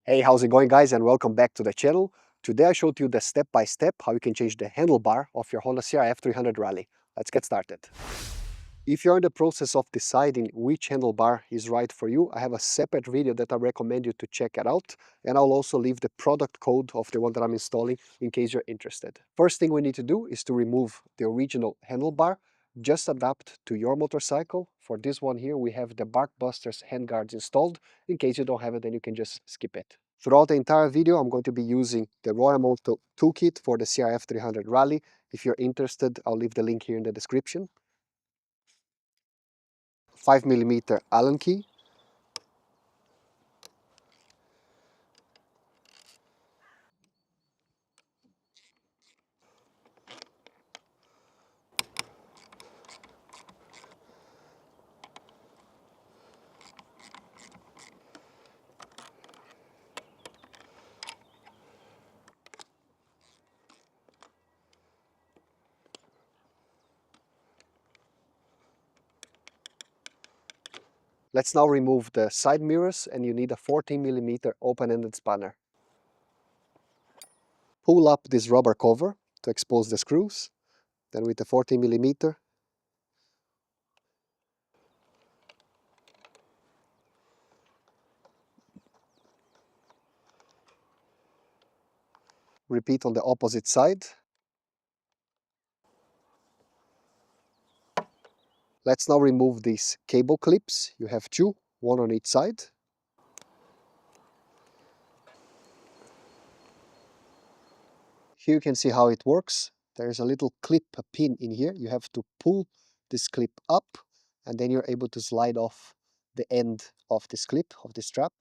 Hey, how's it going, guys, and welcome back to the channel. Today I showed you the step-by-step how you can change the handlebar of your Honda CRF300 Rally. Let's get started. If you're in the process of deciding which handlebar is right for you, I have a separate video that I recommend you to check it out, and I'll also leave the product code of the one that I'm installing in case you're interested. First thing we need to do is to remove the original handlebar. Just adapt to your motorcycle. For this one here, we have the Barkbusters handguards installed. In case you don't have it, then you can just skip it. Throughout the entire video, I'm going to be using the Royal Moto toolkit for the CRF300 Rally. If you're interested, I'll leave the link here in the description. 5mm Allen key, Let's now remove the side mirrors, and you need a 14mm open-ended spanner. Pull up this rubber cover to expose the screws. Then with the 14mm, repeat on the opposite side. Let's now remove these cable clips. You have two, one on each side. Here you can see how it works. There's a little clip, a pin in here. You have to pull this clip up, and then you're able to slide off the end of this clip, of this strap.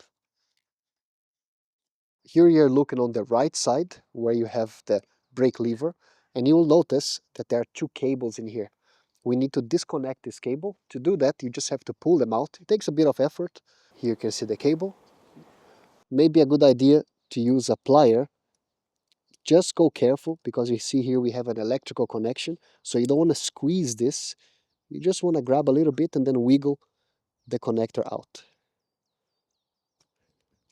Here you're looking on the right side where you have the brake lever, and you will notice that there are two cables in here. We need to disconnect this cable. To do that, you just have to pull them out. It takes a bit of effort. Here you can see the cable. Maybe a good idea to use a plier. Just go careful, because you see here we have an electrical connection, so you don't want to squeeze this. You just want to grab a little bit and then wiggle the connector out.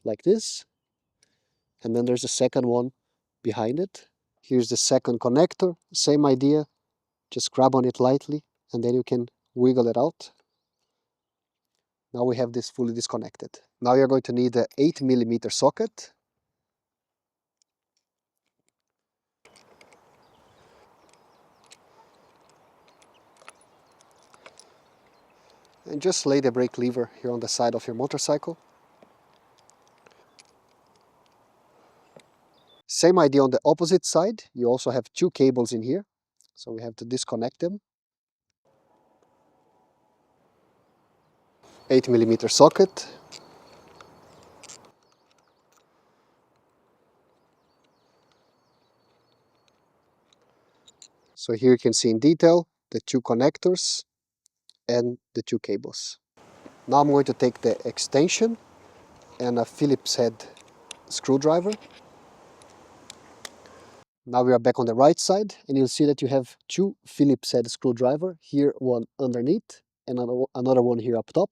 Like this. And then there's a second one behind it. Here's the second connector, same idea. Just grab on it lightly and then you can wiggle it out. Now we have this fully disconnected. Now you're going to need an 8mm socket. And just lay the brake lever here on the side of your motorcycle. Same idea on the opposite side. You also have two cables in here, so we have to disconnect them. 8mm socket. So here you can see in detail the two connectors and the two cables. Now I'm going to take the extension and a Phillips head screwdriver. Now we are back on the right side, and you'll see that you have two Phillips head screwdriver, here one underneath and another one here up top.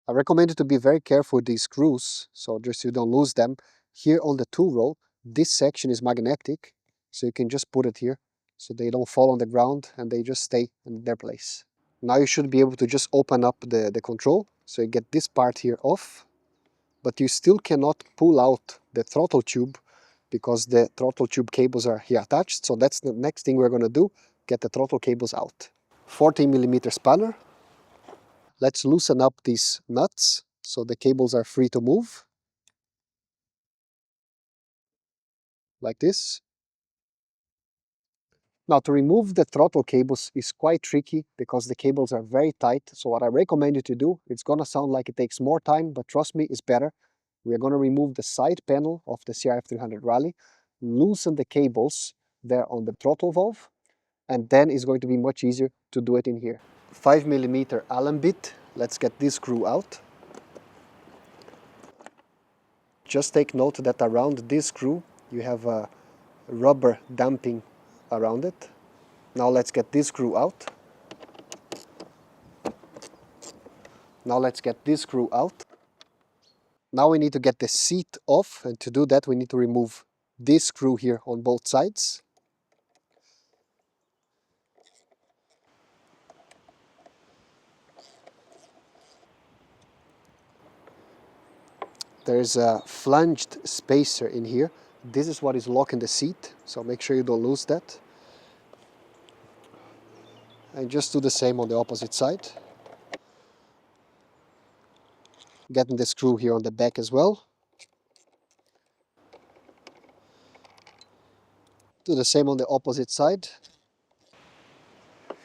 I recommend you to be very careful with these screws, so just so you don't lose them. Here on the tool roll, this section is magnetic, so you can just put it here, so they don't fall on the ground and they just stay in their place. Now you should be able to just open up the control, so you get this part here off, but you still cannot pull out the throttle tube because the throttle tube cables are here attached, so that's the next thing we're going to do, get the throttle cables out. 14mm spanner. Let's loosen up these nuts so the cables are free to move. Like this. Now to remove the throttle cables is quite tricky because the cables are very tight. So what I recommend you to do, it's gonna sound like it takes more time, but trust me, it's better. We're gonna remove the side panel of the CRF300 Rally, loosen the cables there on the throttle valve, and then it's going to be much easier to do it in here. 5mm Allen bit. Let's get this screw out. Just take note that around this screw you have a rubber damping around it. Now let's get this screw out. Now let's get this screw out. Now we need to get the seat off, and to do that we need to remove this screw here on both sides. There's a flanged spacer in here. This is what is locking the seat, so make sure you don't lose that. And just do the same on the opposite side. Getting the screw here on the back as well. Do the same on the opposite side. And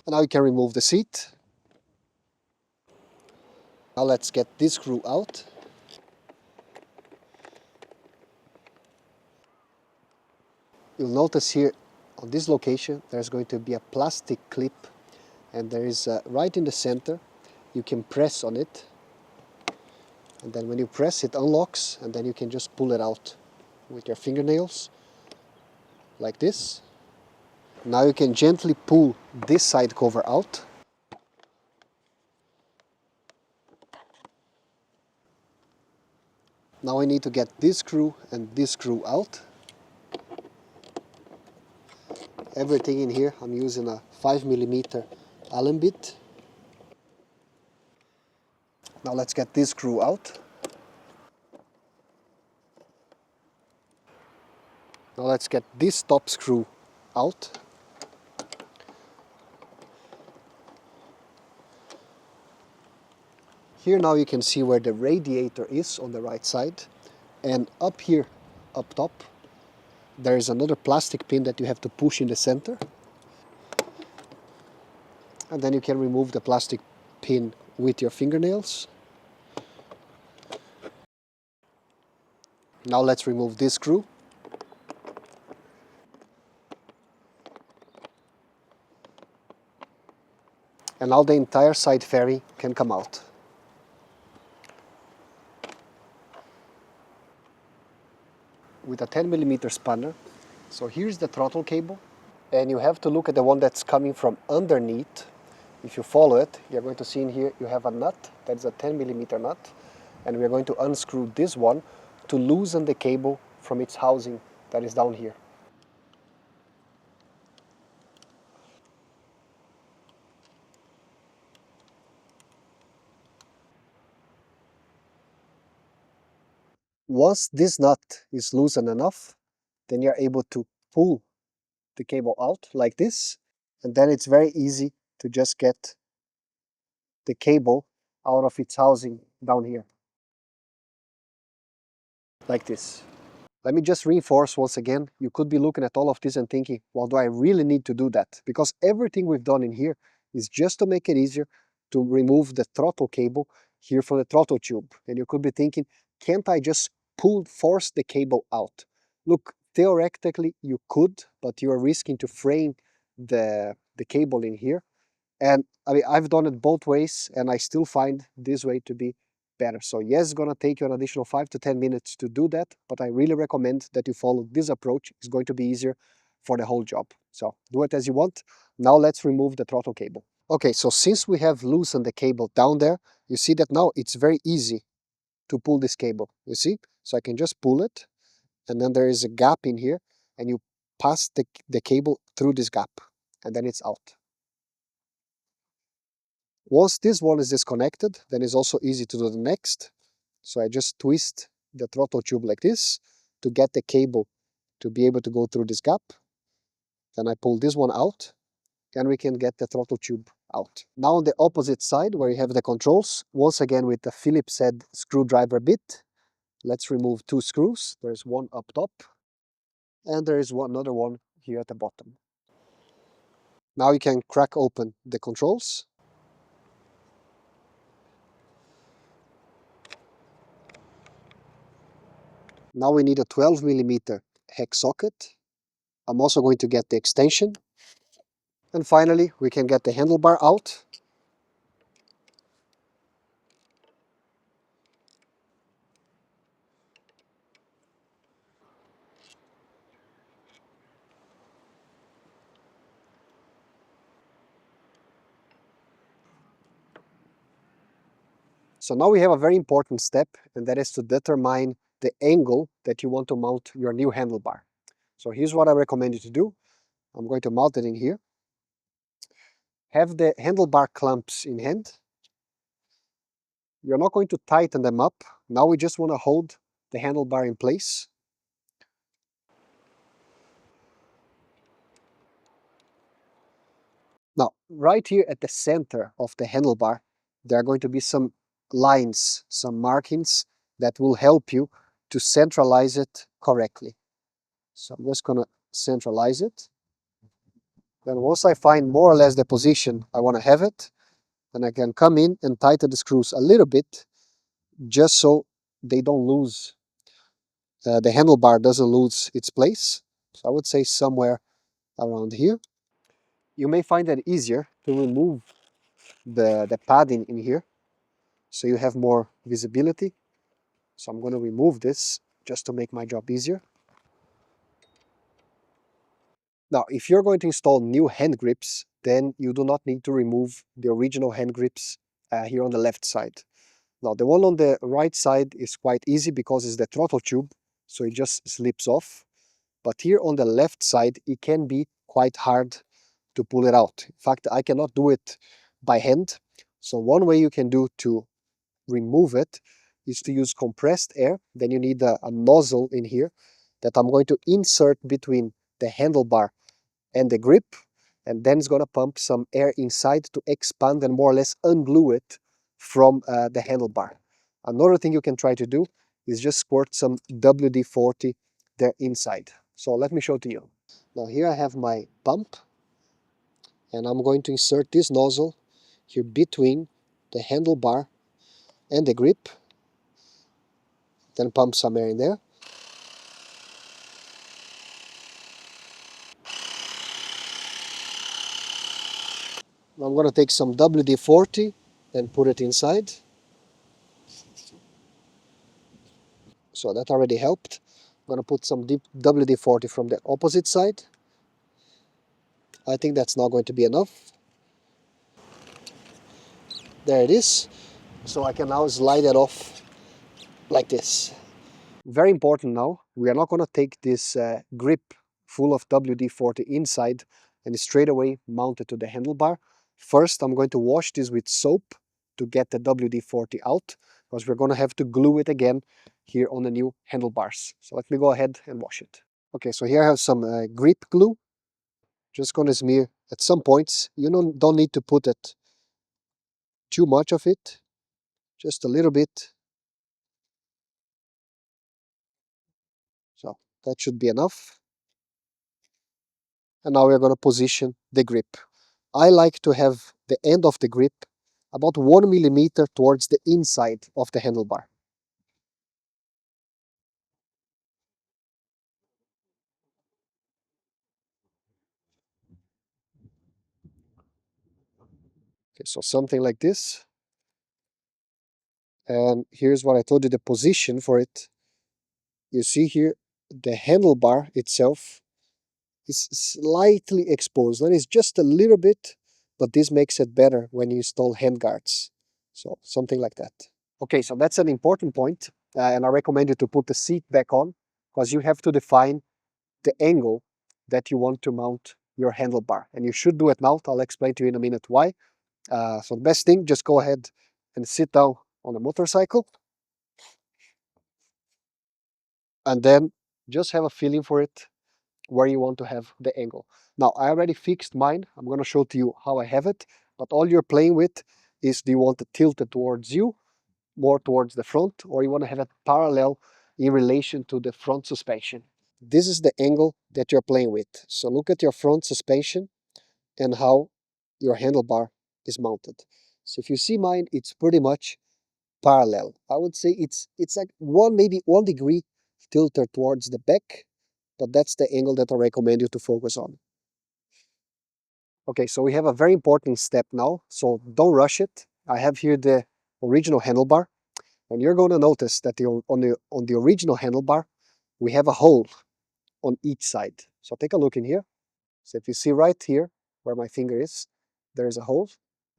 now you can remove the seat. Now let's get this screw out. You'll notice here on this location there's going to be a plastic clip, and there is right in the center. You can press on it, and then when you press it unlocks, and then you can just pull it out with your fingernails like this. Now you can gently pull this side cover out. Now I need to get this screw and this screw out. Everything in here, I'm using a 5mm Allen bit. Now let's get this screw out. Now let's get this top screw out. Here now you can see where the radiator is on the right side, and up here, up top, there is another plastic pin that you have to push in the center. And then you can remove the plastic pin with your fingernails. Now let's remove this screw. And now the entire side fairing can come out. With a 10mm spanner. So here's the throttle cable, and you have to look at the one that's coming from underneath. If you follow it, you're going to see in here you have a nut, that's a 10mm nut, and we're going to unscrew this one to loosen the cable from its housing that is down here. Once this nut is loosened enough, then you're able to pull the cable out like this, and then it's very easy to just get the cable out of its housing down here, like this. Let me just reinforce once again, you could be looking at all of this and thinking, well, do I really need to do that? Because everything we've done in here is just to make it easier to remove the throttle cable here from the throttle tube. And you could be thinking, can't I just force the cable out? Look, theoretically you could, but you are risking to frame the cable in here. And I mean, I've done it both ways, and I still find this way to be better. So yes, it's gonna take you an additional 5 to 10 minutes to do that, but I really recommend that you follow this approach. It's going to be easier for the whole job. So do it as you want. Now let's remove the throttle cable. Okay, so since we have loosened the cable down there, you see that now it's very easy to pull this cable, you see? So I can just pull it, and then there is a gap in here, and you pass the cable through this gap, and then it's out. Once this one is disconnected, then it's also easy to do the next. So I just twist the throttle tube like this to get the cable to be able to go through this gap. Then I pull this one out, and we can get the throttle tube out. Now on the opposite side, where you have the controls, once again with the Phillips head screwdriver bit, let's remove two screws. There's one up top, and there is another one here at the bottom. Now you can crack open the controls. Now we need a 12mm hex socket. I'm also going to get the extension. And finally, we can get the handlebar out. So now we have a very important step, and that is to determine the angle that you want to mount your new handlebar. So here's what I recommend you to do. I'm going to mount it in here. Have the handlebar clamps in hand. You're not going to tighten them up. Now we just want to hold the handlebar in place. Now, right here at the center of the handlebar, there are going to be some lines, some markings that will help you to centralize it correctly. So I'm just going to centralize it. Then once I find more or less the position I want to have it, then I can come in and tighten the screws a little bit, just so they don't lose, the handlebar doesn't lose its place. So I would say somewhere around here. You may find it easier to remove the padding in here, so you have more visibility. So I'm going to remove this just to make my job easier. Now, if you're going to install new hand grips, then you do not need to remove the original hand grips here on the left side. Now, the one on the right side is quite easy because it's the throttle tube, so it just slips off. But here on the left side, it can be quite hard to pull it out. In fact, I cannot do it by hand. So one way you can do to remove it is to use compressed air. Then you need a nozzle in here that I'm going to insert between the handlebar and the grip, and then it's going to pump some air inside to expand and more or less unglue it from the handlebar. Another thing you can try to do is just squirt some WD-40 there inside. So let me show to you. Now here I have my pump, and I'm going to insert this nozzle here between the handlebar and the grip, then pump some air in there. I'm going to take some WD-40 and put it inside. So that already helped. I'm going to put some WD-40 from the opposite side. I think that's not going to be enough. There it is. So I can now slide it off like this. Very important now, we are not going to take this grip full of WD-40 inside and straight away mount it to the handlebar. First, I'm going to wash this with soap to get the WD-40 out, because we're going to have to glue it again here on the new handlebars. So let me go ahead and wash it. Okay, so here I have some grip glue. Just going to smear at some points. You don't need to put it too much of it, just a little bit. So that should be enough. And now we're going to position the grip. I like to have the end of the grip about 1 millimeter towards the inside of the handlebar. Okay, so something like this. And here's what I told you, the position for it. You see here, the handlebar itself is slightly exposed. That is just a little bit, but this makes it better when you install handguards. So something like that. Okay, so that's an important point, and I recommend you to put the seat back on, because you have to define the angle that you want to mount your handlebar. And you should do it now. I'll explain to you in a minute why. So the best thing, just go ahead and sit down on a motorcycle, and then just have a feeling for it, where you want to have the angle. Now, I already fixed mine. I'm going to show to you how I have it, but all you're playing with is, do you want it tilted towards you, more towards the front, or you want to have it parallel in relation to the front suspension. This is the angle that you're playing with. So look at your front suspension and how your handlebar is mounted. So if you see mine, it's pretty much parallel. I would say it's like maybe 1 degree tilted towards the back, but that's the angle that I recommend you to focus on. Okay, so we have a very important step now, so don't rush it. I have here the original handlebar, and you're going to notice that on the original handlebar, we have a hole on each side. So take a look in here. So if you see right here where my finger is, there is a hole.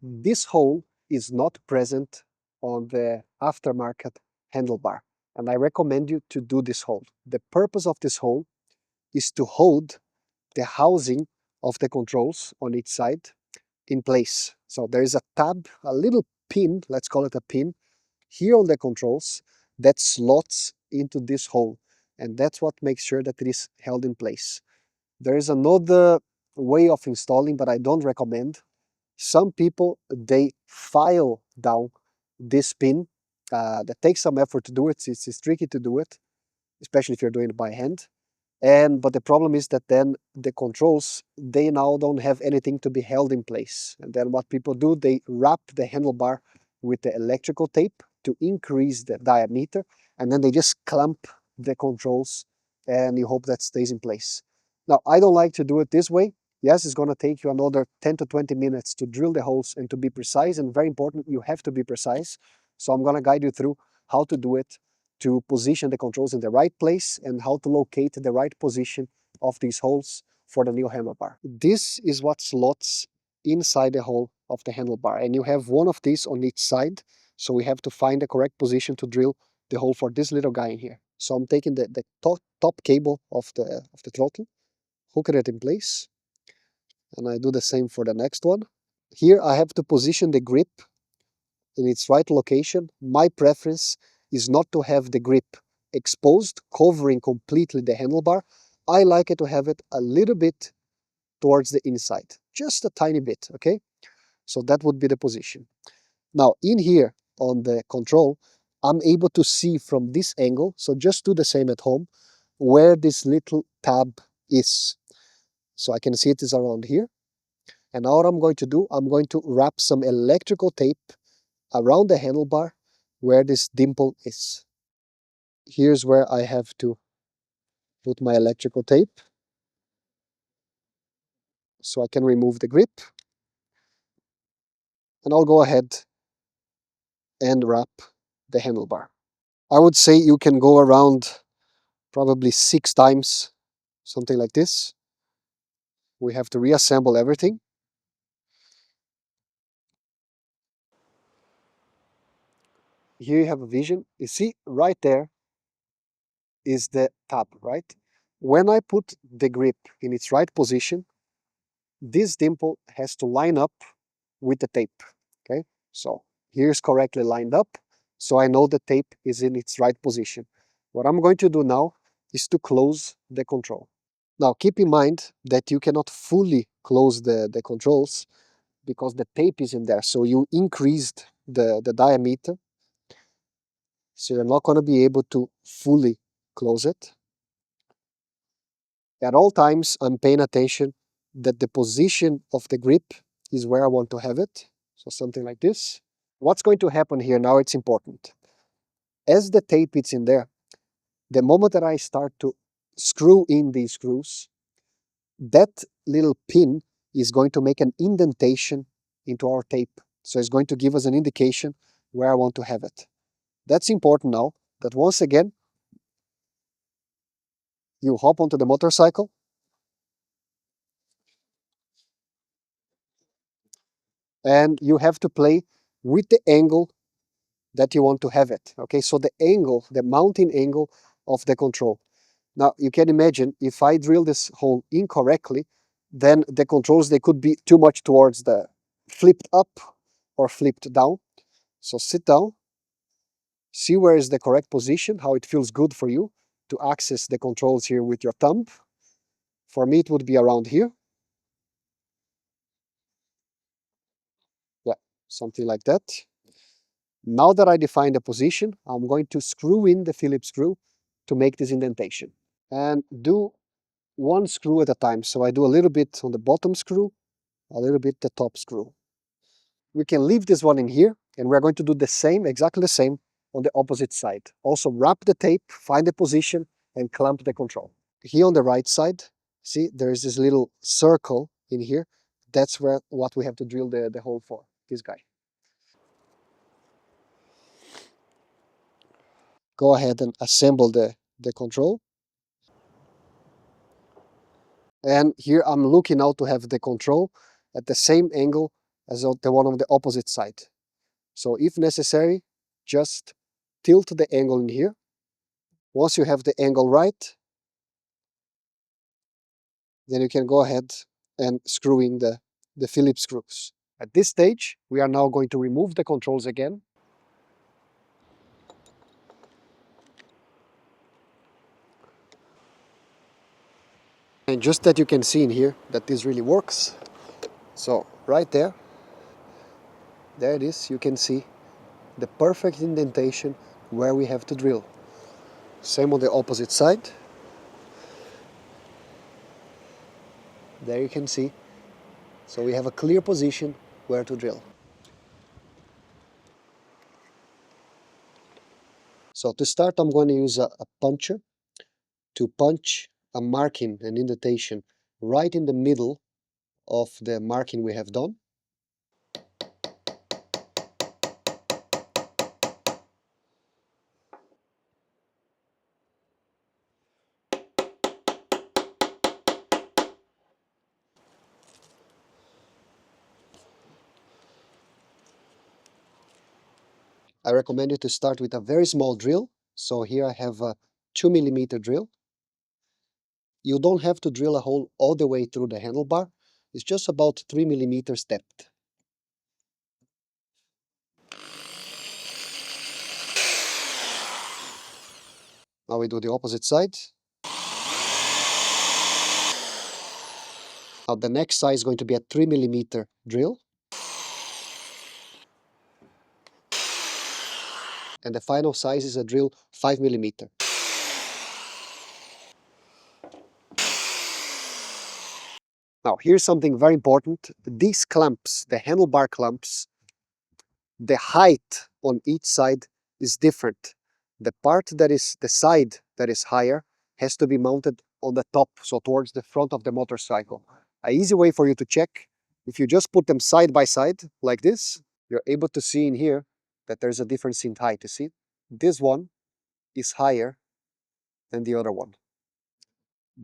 This hole is not present on the aftermarket handlebar. And I recommend you to do this hole. The purpose of this hole is to hold the housing of the controls on each side in place. So there is a tab, a little pin, let's call it a pin, here on the controls that slots into this hole. And that's what makes sure that it is held in place. There is another way of installing, but I don't recommend. Some people, they file down this pin. That takes some effort to do it. It's tricky to do it, especially if you're doing it by hand. But the problem is that then the controls, they now don't have anything to be held in place. And then what people do, they wrap the handlebar with the electrical tape to increase the diameter, and then they just clamp the controls and you hope that stays in place. Now, I don't like to do it this way. Yes, it's going to take you another 10 to 20 minutes to drill the holes and to be precise, and very important, you have to be precise. So I'm going to guide you through how to do it, to position the controls in the right place, and how to locate the right position of these holes for the new handlebar. This is what slots inside the hole of the handlebar, and you have one of these on each side, so we have to find the correct position to drill the hole for this little guy in here. So I'm taking the top cable of the throttle, hooking it in place, and I do the same for the next one. Here I have to position the grip in its right location. My preference is not to have the grip exposed, covering completely the handlebar. I like it to have it a little bit towards the inside, just a tiny bit, okay? So that would be the position. Now in here on the control, I'm able to see from this angle, so just do the same at home, where this little tab is. So I can see it is around here. And now what I'm going to do, I'm going to wrap some electrical tape around the handlebar where this dimple is. Here's where I have to put my electrical tape so I can remove the grip. And I'll go ahead and wrap the handlebar. I would say you can go around probably 6 times, something like this. We have to reassemble everything. Here you have a vision. You see right there is the tab, right? When I put the grip in its right position, this dimple has to line up with the tape, okay? So here's correctly lined up, so I know the tape is in its right position. What I'm going to do now is to close the control. Now keep in mind that you cannot fully close the controls because the tape is in there, so you increased the diameter, so you're not going to be able to fully close it. At all times, I'm paying attention that the position of the grip is where I want to have it. So something like this. What's going to happen here now, it's important. As the tape is in there, the moment that I start to screw in these screws, that little pin is going to make an indentation into our tape. So it's going to give us an indication where I want to have it. That's important now, that once again, you hop onto the motorcycle, and you have to play with the angle that you want to have it. Okay, so the angle, the mounting angle of the control. Now you can imagine if I drill this hole incorrectly, then the controls, they could be too much towards the flipped up or flipped down. So sit down, see where is the correct position, how it feels good for you to access the controls here with your thumb. For me, it would be around here. Yeah, something like that. Now that I define the position, I'm going to screw in the Phillips screw to make this indentation. And do one screw at a time. So I do a little bit on the bottom screw, a little bit the top screw. We can leave this one in here, and we're going to do the same, exactly the same, on the opposite side. Also wrap the tape, find the position, and clamp the control. Here on the right side, see, there is this little circle in here. That's where what we have to drill the hole for, this guy. Go ahead and assemble the control. And here I'm looking now to have the control at the same angle as the one on the opposite side. So if necessary, just tilt the angle in here. Once you have the angle right, then you can go ahead and screw in the Phillips screws. At this stage, we are now going to remove the controls again. And just that you can see in here that this really works. So right there it is, you can see the perfect indentation where we have to drill. Same on the opposite side. There you can see. So we have a clear position where to drill. So to start, I'm going to use a puncher to punch a marking, an indentation, right in the middle of the marking we have done. I recommend you to start with a very small drill. So here I have a 2mm drill. You don't have to drill a hole all the way through the handlebar. It's just about 3mm depth. Now we do the opposite side. Now the next size is going to be a 3mm drill. And the final size is a drill 5mm. Now here's something very important. These clamps, the handlebar clamps, the height on each side is different. The part that is the side that is higher has to be mounted on the top, so towards the front of the motorcycle. An easy way for you to check, if you just put them side by side like this, you're able to see in here that there's a difference in height. You see, this one is higher than the other one.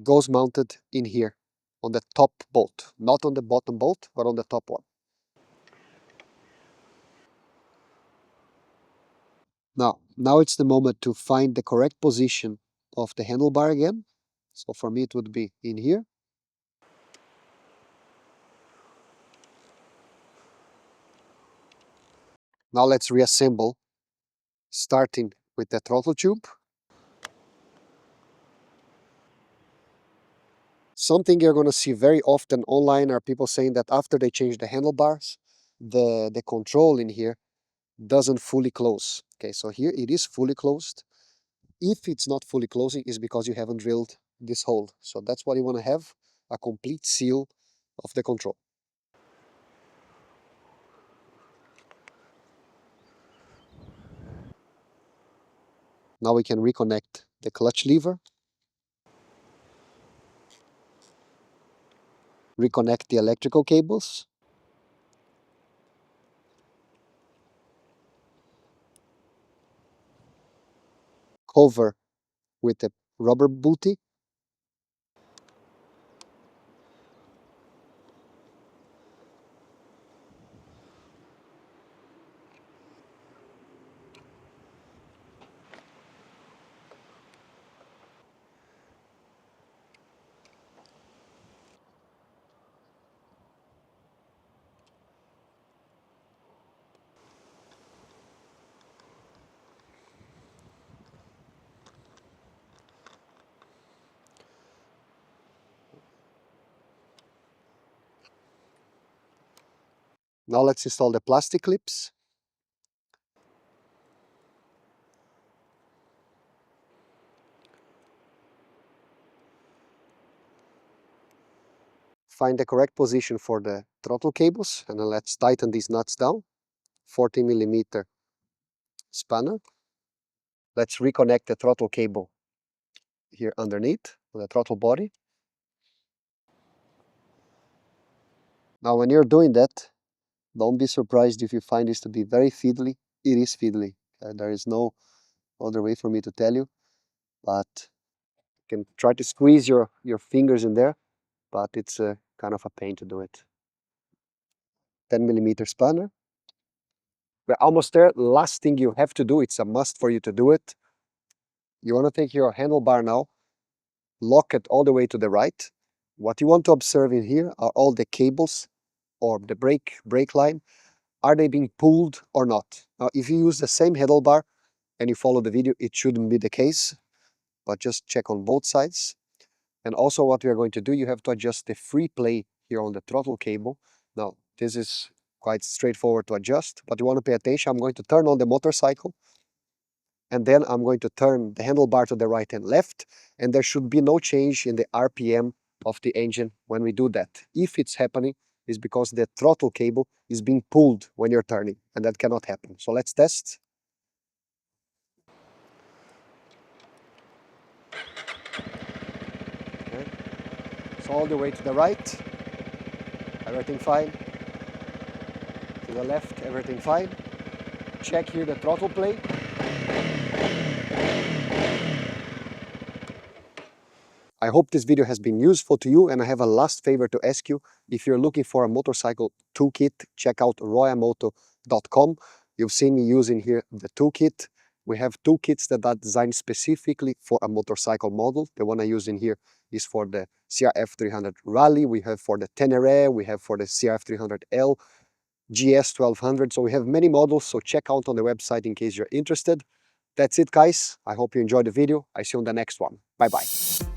Goes mounted in here on the top bolt, not on the bottom bolt, but on the top one. Now it's the moment to find the correct position of the handlebar again. So for me it would be in here. Now let's reassemble, starting with the throttle tube. Something you're going to see very often online are people saying that after they change the handlebars, the control in here doesn't fully close. Okay, so here it is fully closed. If it's not fully closing, it's because you haven't drilled this hole. So that's what you want to have, a complete seal of the control. Now we can reconnect the clutch lever, reconnect the electrical cables, cover with the rubber booty, Now let's install the plastic clips. Find the correct position for the throttle cables, and then let's tighten these nuts down. 40mm spanner. Let's reconnect the throttle cable here underneath the throttle body. Now when you're doing that, don't be surprised if you find this to be very fiddly. It is fiddly. There is no other way for me to tell you, but you can try to squeeze your fingers in there, but it's kind of a pain to do it. 10mm spanner. We're almost there. Last thing you have to do, it's a must for you to do it. You want to take your handlebar now, lock it all the way to the right. What you want to observe in here are all the cables or the brake line. Are they being pulled or not? Now, if you use the same handlebar and you follow the video, it shouldn't be the case, but just check on both sides. And also what we are going to do, you have to adjust the free play here on the throttle cable. Now, this is quite straightforward to adjust, but you want to pay attention. I'm going to turn on the motorcycle, and then I'm going to turn the handlebar to the right and left, and there should be no change in the RPM of the engine when we do that. If it's happening, it's because the throttle cable is being pulled when you're turning, and that cannot happen. So let's test. Okay. So all the way to the right, everything fine. To the left, everything fine. Check here the throttle play. I hope this video has been useful to you, and I have a last favor to ask you. If you're looking for a motorcycle toolkit, check out royamoto.com. You've seen me using here the toolkit. We have toolkits that are designed specifically for a motorcycle model. The one I use in here is for the CRF300 Rally. We have for the TYRE, we have for the CRF300L, GS1200. So we have many models, so check out on the website in case you're interested. That's it, guys. I hope you enjoyed the video. I see you on the next one. Bye-bye.